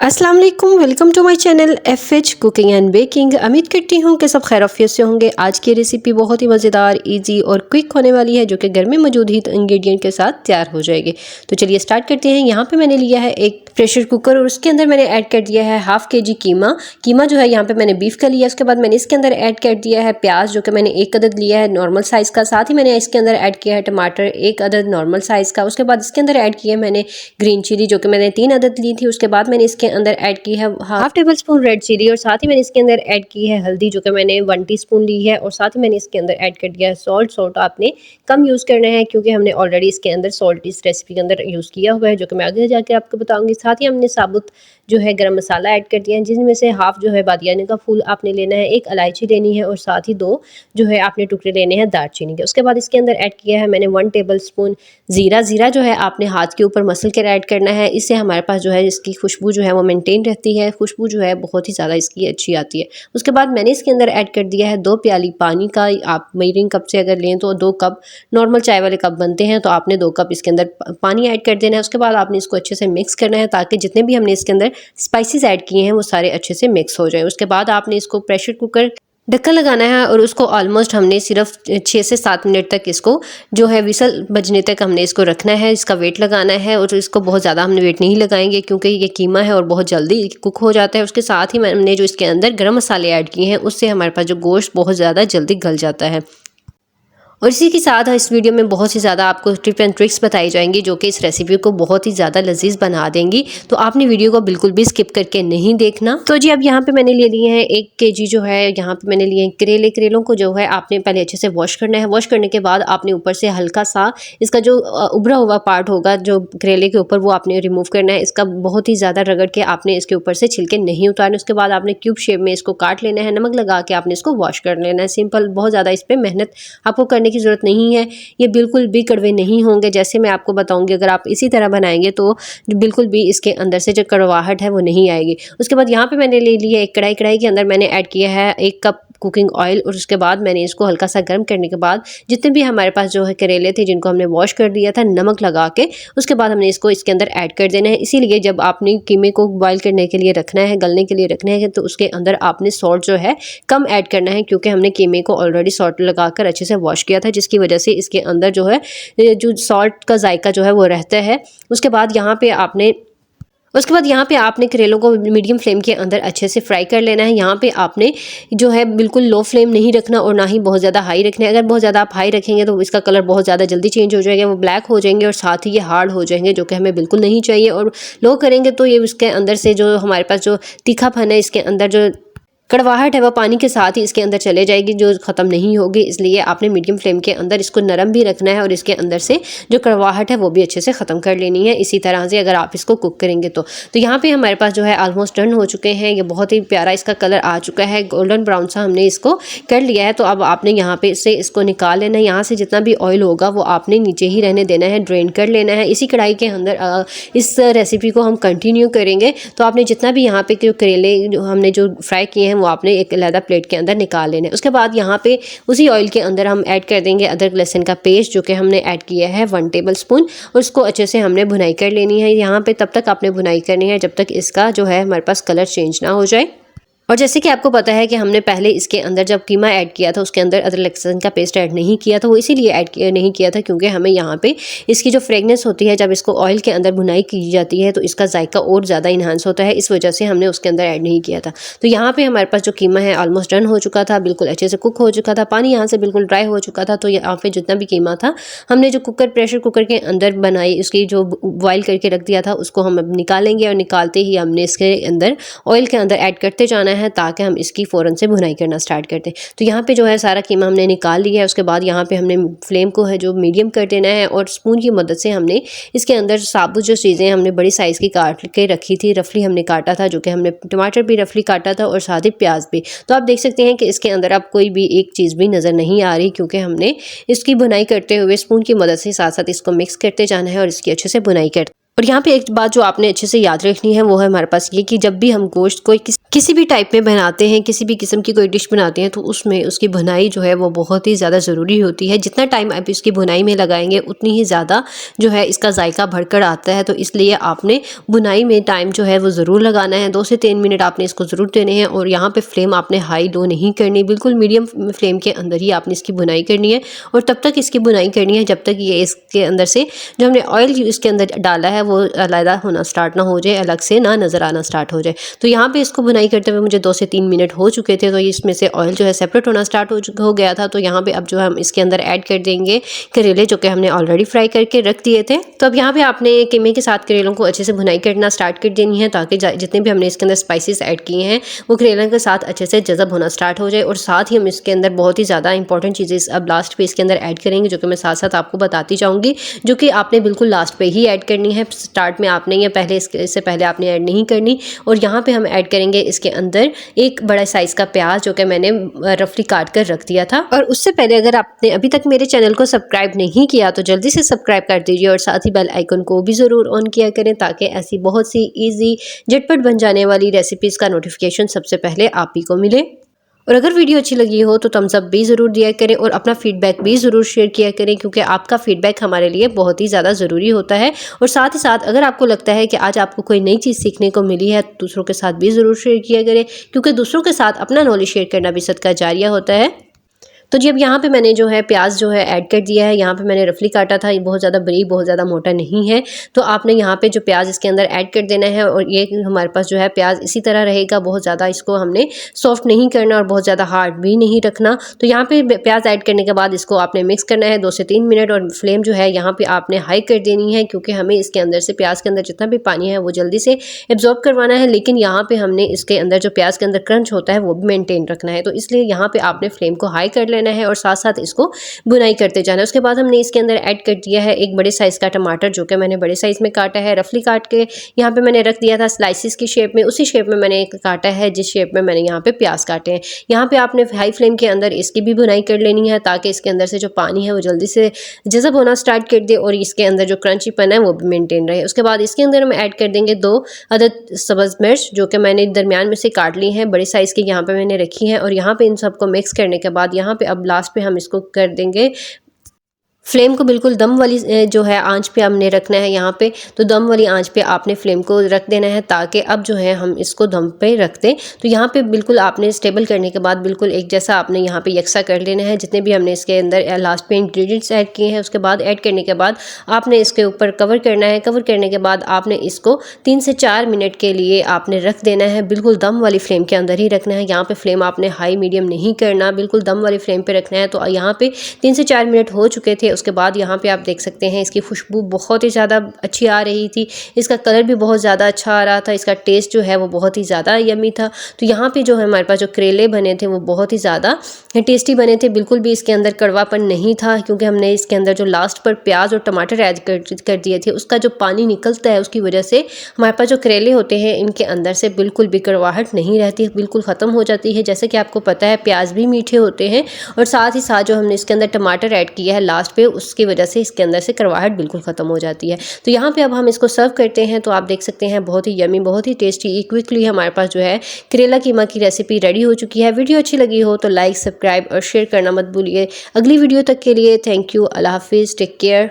अस्सलाम वालेकुम, welcome to my channel FH cooking and baking. उम्मीद करती हूँ कि सब खैरियत से होंगे। आज की रेसिपी बहुत ही मज़ेदार, इजी और क्विक होने वाली है, जो कि घर में मौजूद ही इंग्रेडिएंट के साथ तैयार हो जाएगी। तो चलिए स्टार्ट करते हैं। यहाँ पे मैंने लिया है एक प्रेशर कुकर और उसके अंदर मैंने ऐड कर दिया है हाफ kg कीमा जो है यहाँ पे मैंने बीफ का लिया। उसके बाद मैंने इसके अंदर ऐड कर दिया है प्याज, जो कि मैंने एक अदद लिया है नॉर्मल साइज़ का। साथ ही मैंने इसके अंदर ऐड किया है टमाटर एक अदद नॉर्मल साइज़ का। उसके बाद इसके अंदर ऐड किया है मैंने ग्रीन चिली, जो कि मैंने 3 अदद ली थी। उसके बाद मैंने इसके अंदर ऐड की है half tablespoon red chili और साथ ही मैंने इसके अंदर ऐड की है हल्दी, जो कि मैंने 1 टीस्पून ली है। और साथ ही मैंने इसके अंदर ऐड कर दिया है सॉल्ट आपने कम यूज़ करना है, क्योंकि हमने ऑलरेडी इसके अंदर सॉल्ट इस रेसिपी के अंदर यूज़ किया हुआ है, जो कि मैं आगे जाकर आपको बताऊंगी। साथ ही हमने साबुत जो है गरम मसाला ऐड कर दिया है, जिसमें से हाफ जो है बादियाने का फूल आपने लेना है, एक इलायची लेनी है और साथ ही 2 जो है आपने टुकड़े लेने हैं दालचीनी के। उसके बाद इसके अंदर ऐड किया है मैंने 1 टेबल स्पून ज़ीरा जो है आपने हाथ के ऊपर मसल कर ऐड करना है। इससे हमारे पास जो है इसकी खुशबू जो है वो मेंटेन रहती है, खुशबू जो है बहुत ही ज़्यादा इसकी अच्छी आती है। उसके बाद मैंने इसके अंदर ऐड कर दिया है 2 प्याली पानी का। आप मेजरिंग कप से अगर लें तो 2 कप नॉर्मल चाय वाले कप बनते हैं, तो आपने 2 कप इसके अंदर पानी ऐड कर देना है। उसके बाद आपने इसको अच्छे से मिक्स करना है, ताकि जितने भी हमने इसके अंदर स्पाइसेस ऐड किए हैं वो सारे अच्छे से मिक्स हो जाए। उसके बाद आपने इसको प्रेशर कुकर ढक्कन लगाना है और उसको ऑलमोस्ट हमने सिर्फ 6 से 7 मिनट तक इसको जो है विसल बजने तक हमने इसको रखना है। इसका वेट लगाना है और इसको बहुत ज़्यादा हमने वेट नहीं लगाएंगे, क्योंकि ये कीमा है और बहुत जल्दी कुक हो जाता है। उसके साथ ही हमने जो इसके अंदर गरम मसाले ऐड किए हैं, उससे हमारे पास जो गोश्त बहुत ज़्यादा जल्दी गल जाता है। और इसी के साथ इस वीडियो में बहुत ही ज़्यादा आपको टिप एंड ट्रिक्स बताई जाएंगी, जो कि इस रेसिपी को बहुत ही ज़्यादा लजीज बना देंगी। तो आपने वीडियो को बिल्कुल भी स्किप करके नहीं देखना। तो जी अब यहाँ पे मैंने ले लिए हैं 1 kg जो है, यहाँ पे मैंने लिए हैं करेलों को जो है आपने पहले अच्छे से वॉश करना है। वॉश करने के बाद आपने ऊपर से हल्का सा इसका जो उभरा हुआ पार्ट होगा जो करेले के ऊपर, वो आपने रिमूव करना है। इसका बहुत ही ज़्यादा रगड़ के आपने इसके ऊपर से छिलके नहीं उतारने। उसके बाद आपने क्यूब शेप में इसको काट लेना है, नमक लगा के आपने इसको वॉश कर लेना है। सिंपल, बहुत ज़्यादा इस पर मेहनत आपको करने की ज़रूरत नहीं है। ये बिल्कुल भी कड़वे नहीं होंगे, जैसे मैं आपको बताऊंगी। अगर आप इसी तरह बनाएंगे तो बिल्कुल भी इसके अंदर से जो कड़वाहट है वो नहीं आएगी। उसके बाद यहाँ पे मैंने ले लिया एक कढ़ाई के अंदर मैंने ऐड किया है 1 कप कुकिंग ऑयल। और उसके बाद मैंने इसको हल्का सा गर्म करने के बाद जितने भी हमारे पास जो है करेले थे, जिनको हमने वॉश कर दिया था नमक लगा के, उसके बाद हमने इसको इसके अंदर ऐड कर देना है। इसीलिए जब आपने कीमे को बॉयल करने के लिए रखना है, गलने के लिए रखना है, तो उसके अंदर आपने सॉल्ट जो है कम ऐड करना है, क्योंकि हमने कीमे को ऑलरेडी सॉल्ट लगाकर अच्छे से वॉश किया था, जिसकी वजह से इसके अंदर जो है जो सॉल्ट का जायका जो है वो रहता है। उसके बाद यहाँ पे आपने करेलों को मीडियम फ्लेम के अंदर अच्छे से फ्राई कर लेना है। यहाँ पे आपने जो है बिल्कुल लो फ्लेम नहीं रखना और ना ही बहुत ज़्यादा हाई रखना है। अगर बहुत ज़्यादा आप हाई रखेंगे तो इसका कलर बहुत ज़्यादा जल्दी चेंज हो जाएगा, वो ब्लैक हो जाएंगे और साथ ही ये हार्ड हो जाएंगे, जो कि हमें बिल्कुल नहीं चाहिए। और लो करेंगे तो ये इसके अंदर से जो हमारे पास जो तीखापन है, इसके अंदर जो कड़वाहट है, वह पानी के साथ ही इसके अंदर चले जाएगी, जो ख़त्म नहीं होगी। इसलिए आपने मीडियम फ्लेम के अंदर इसको नरम भी रखना है और इसके अंदर से जो कड़वाहट है वो भी अच्छे से ख़त्म कर लेनी है। इसी तरह से अगर आप इसको कुक करेंगे तो यहाँ पे हमारे पास जो है ऑलमोस्ट डन हो चुके हैं। ये बहुत ही प्यारा इसका कलर आ चुका है, गोल्डन ब्राउन सा हमने इसको कर लिया है। तो अब आपने यहाँ पे से इसको निकाल लेना है। यहाँ से जितना भी ऑयल होगा वो आपने नीचे ही रहने देना है, ड्रेन कर लेना है। इसी कढ़ाई के अंदर इस रेसिपी को हम कंटिन्यू करेंगे। तो आपने जितना भी यहाँ पे जो करेले जो हमने जो फ्राई किए हैं वो आपने एक अलग प्लेट के अंदर निकाल लेने। उसके बाद यहाँ पे उसी ऑयल के अंदर हम ऐड कर देंगे अदरक लहसुन का पेस्ट, जो कि हमने ऐड किया है 1 टेबल स्पून। और उसको अच्छे से हमने भुनाई कर लेनी है। यहाँ पे तब तक आपने भुनाई करनी है जब तक इसका जो है हमारे पास कलर चेंज ना हो जाए। और जैसे कि आपको पता है कि हमने पहले इसके अंदर जब कीमा ऐड किया था, उसके अंदर अदरक लहसुन का पेस्ट ऐड नहीं किया था। वो इसीलिए ऐड नहीं किया था क्योंकि हमें यहाँ पे इसकी जो फ्रेगनेंस होती है, जब इसको ऑयल के अंदर भुनाई की जाती है तो इसका जायका और ज़्यादा इन्हांस होता है। इस वजह से हमने उसके अंदर ऐड नहीं किया था। तो यहाँ पर हमारे पास जो कीमा है ऑलमोस्ट डन हो चुका था, बिल्कुल अच्छे से कुक हो चुका था, पानी यहाँ से बिल्कुल ड्राई हो चुका था। तो यहाँ पर जितना भी कीमा था हमने जो प्रेशर कुकर के अंदर बनाई, उसकी जो बॉयल करके रख दिया था, उसको हम अब निकालेंगे। और निकालते ही हमने इसके अंदर ऑयल के अंदर ऐड करते जाना है, ताकि हम इसकी फ़ौरन से भुनाई करना स्टार्ट करते हैं। तो यहाँ पे जो है सारा कीमा हमने निकाल लिया है। उसके बाद यहाँ पे हमने फ्लेम को है जो मीडियम कर देना है और स्पून की मदद से हमने इसके अंदर साबुत जो चीज़ें हमने बड़ी साइज़ की काट के रखी थी, रफली हमने काटा था, जो कि हमने टमाटर भी रफली काटा था और साथ ही प्याज भी। तो आप देख सकते हैं कि इसके अंदर अब कोई भी एक चीज़ भी नज़र नहीं आ रही, क्योंकि हमने इसकी भुनाई करते हुए स्पून की मदद से साथ साथ इसको मिक्स करते जाना है और इसकी अच्छे से भुनाई करते। और यहाँ पे एक बात जो आपने अच्छे से याद रखनी है वो है हमारे पास ये कि जब भी हम गोश्त कोई किसी भी टाइप में बनाते हैं, किसी भी किस्म की कोई डिश बनाते हैं, तो उसमें उसकी भुनाई जो है वो बहुत ही ज़्यादा ज़रूरी होती है। जितना टाइम आप इसकी भुनाई में लगाएंगे उतनी ही ज़्यादा जो है इसका जायका बढ़कर आता है। तो इसलिए आपने भुनाई में टाइम जो है वो ज़रूर लगाना है, 2 से 3 मिनट आपने इसको ज़रूर देने हैं। और यहाँ पर फ्लेम आपने हाई लो नहीं करनी, बिल्कुल मीडियम फ्लेम के अंदर ही आपने इसकी भुनाई करनी है। और तब तक इसकी भुनाई करनी है जब तक ये इसके अंदर से जो हमने ऑयल इसके अंदर डाला है वो अलग होना स्टार्ट ना हो जाए, अलग से ना नज़र आना स्टार्ट हो जाए। तो यहाँ पे इसको भुनाई करते हुए मुझे 2 से 3 मिनट हो चुके थे, तो इसमें से ऑयल जो है सेपरेट होना स्टार्ट हो गया था। तो यहाँ पे अब जो हम इसके अंदर ऐड कर देंगे करेले, जो कि हमने ऑलरेडी फ्राई करके रख दिए थे। तो अब यहाँ पे आपने कीमे के साथ करेलों को अच्छे से भुनाई करना स्टार्ट कर देनी है, ताकि जितने भी हमने इसके अंदर स्पाइसेस ऐड किए हैं वो करेलों के साथ अच्छे से जज़ब होना स्टार्ट हो जाए। और साथ ही हम इसके अंदर बहुत ही ज़्यादा इंपॉर्टेंट चीज़ें अब लास्ट पे इसके अंदर ऐड करेंगे, जो कि मैं साथ साथ आपको बताती जाऊँगी, जो कि आपने बिल्कुल लास्ट पे ही ऐड करनी है। स्टार्ट में आपने या पहले इससे पहले आपने ऐड नहीं करनी। और यहाँ पे हम ऐड करेंगे इसके अंदर एक बड़ा साइज़ का प्याज, जो कि मैंने रफली काट कर रख दिया था। और उससे पहले अगर आपने अभी तक मेरे चैनल को सब्सक्राइब नहीं किया तो जल्दी से सब्सक्राइब कर दीजिए, और साथ ही बेल आइकन को भी ज़रूर ऑन किया करें, ताकि ऐसी बहुत सी ईजी झटपट बन जाने वाली रेसिपीज़ का नोटिफिकेशन सबसे पहले आप ही को मिले। और अगर वीडियो अच्छी लगी हो तो थम्स अप भी ज़रूर दिया करें, और अपना फीडबैक भी ज़रूर शेयर किया करें, क्योंकि आपका फीडबैक हमारे लिए बहुत ही ज़्यादा ज़रूरी होता है। और साथ ही साथ अगर आपको लगता है कि आज आपको कोई नई चीज़ सीखने को मिली है, तो दूसरों के साथ भी ज़रूर शेयर किया करें, क्योंकि दूसरों के साथ अपना नॉलेज शेयर करना भी सदका जारिया होता है। तो जब यहाँ पे मैंने जो है प्याज जो है ऐड कर दिया है, यहाँ पे मैंने रफली काटा था, ये बहुत ज़्यादा बारीक बहुत ज़्यादा मोटा नहीं है। तो आपने यहाँ पे जो प्याज इसके अंदर ऐड कर देना है, और ये हमारे पास जो है प्याज इसी तरह रहेगा, बहुत ज़्यादा इसको हमने सॉफ्ट नहीं करना और बहुत ज़्यादा हार्ड भी नहीं रखना। तो यहाँ पे प्याज ऐड करने के बाद इसको आपने मिक्स करना है 2 से 3 मिनट, और फ्लेम जो है यहाँ पर आपने हाई कर देनी है, क्योंकि हमें इसके अंदर से प्याज के अंदर जितना भी पानी है वो जल्दी से एब्जॉर्ब करवाना है। लेकिन यहाँ पर हमने इसके अंदर जो प्याज के अंदर क्रंच होता है वो भी मेनटेन रखना है। तो इसलिए यहाँ पर आपने फ्लेम को हाई कर लेना है और साथ साथ इसको बुनाई करते जाना है। उसके बाद हमने इसके अंदर ऐड कर दिया है एक बड़े साइज़ का टमाटर, जो कि मैंने बड़े साइज़ में काटा है, रफली काट के यहाँ पे मैंने रख दिया था स्लाइसिस की शेप में। उसी शेप में मैंने काटा है जिस शेप में मैंने यहाँ पे प्याज काटे हैं। यहाँ पे आपने हाई फ्लेम के अंदर इसकी भी बुनाई कर लेनी है, ताकि इसके अंदर से जो पानी है वो जल्दी से जज़ब होना स्टार्ट कर दे, और इसके अंदर जो क्रंचीपन है वो भी मेनटेन रहे। उसके बाद इसके अंदर हम ऐड कर देंगे 2 अदद सब्ज़ मिर्च, जो कि मैंने दरमियान में से काट ली हैं, बड़े साइज़ की यहाँ पे मैंने रखी हैं। और यहाँ पे इन सबको मिक्स करने के बाद यहाँ पे अब लास्ट पे हम इसको कर देंगे। फ्लेम को बिल्कुल दम वाली जो है आंच पे हमने रखना है यहाँ पे। तो दम वाली आंच पे आपने फ्लेम को रख देना है, ताकि अब जो है हम इसको दम पे रख दें। तो यहाँ पे बिल्कुल आपने स्टेबल करने के बाद बिल्कुल एक जैसा आपने यहाँ पे यकसा कर लेना है, जितने भी हमने इसके अंदर लास्ट पे इंग्रेडिएंट्स ऐड किए हैं। उसके बाद ऐड करने के बाद आपने इसके ऊपर कवर करना है। कवर करने के बाद आपने इसको 3 से 4 मिनट के लिए आपने रख देना है, बिल्कुल दम वाली फ्लेम के अंदर ही रखना है। यहाँ पे फ्लेम आपने हाई मीडियम नहीं करना, बिल्कुल दम वाली फ्लेम पे रखना है। तो यहाँ पे 3 से 4 मिनट हो चुके थे। उसके बाद यहाँ पे आप देख सकते हैं इसकी खुशबू बहुत ही ज़्यादा अच्छी आ रही थी, इसका कलर भी बहुत ज़्यादा अच्छा आ रहा था, इसका टेस्ट जो है वो बहुत ही ज़्यादा यमी था। तो यहाँ पे जो है हमारे पास जो करेले बने थे वो बहुत ही ज़्यादा टेस्टी बने थे, बिल्कुल भी इसके अंदर कड़वापन नहीं था, क्योंकि हमने इसके अंदर जो लास्ट पर प्याज और टमाटर ऐड कर दिए थे, उसका जो पानी निकलता है उसकी वजह से हमारे पास जो करेले होते हैं इनके अंदर से बिल्कुल भी कड़वाहट नहीं रहती, बिल्कुल ख़त्म हो जाती है। जैसे कि आपको पता है प्याज भी मीठे होते हैं, और साथ ही साथ जो हमने इसके अंदर टमाटर ऐड किया है लास्ट पे, उसकी वजह से इसके अंदर से कड़वाहट बिल्कुल ख़त्म हो जाती है। तो यहाँ पे अब हम इसको सर्व करते हैं। तो आप देख सकते हैं बहुत ही यमी, बहुत ही टेस्टी क्विकली हमारे पास जो है करेला कीमा की रेसिपी रेडी हो चुकी है। वीडियो अच्छी लगी हो तो लाइक, सब्सक्राइब और शेयर करना मत भूलिए। अगली वीडियो तक के लिए थैंक यू, अल्लाह हाफिज़, टेक केयर।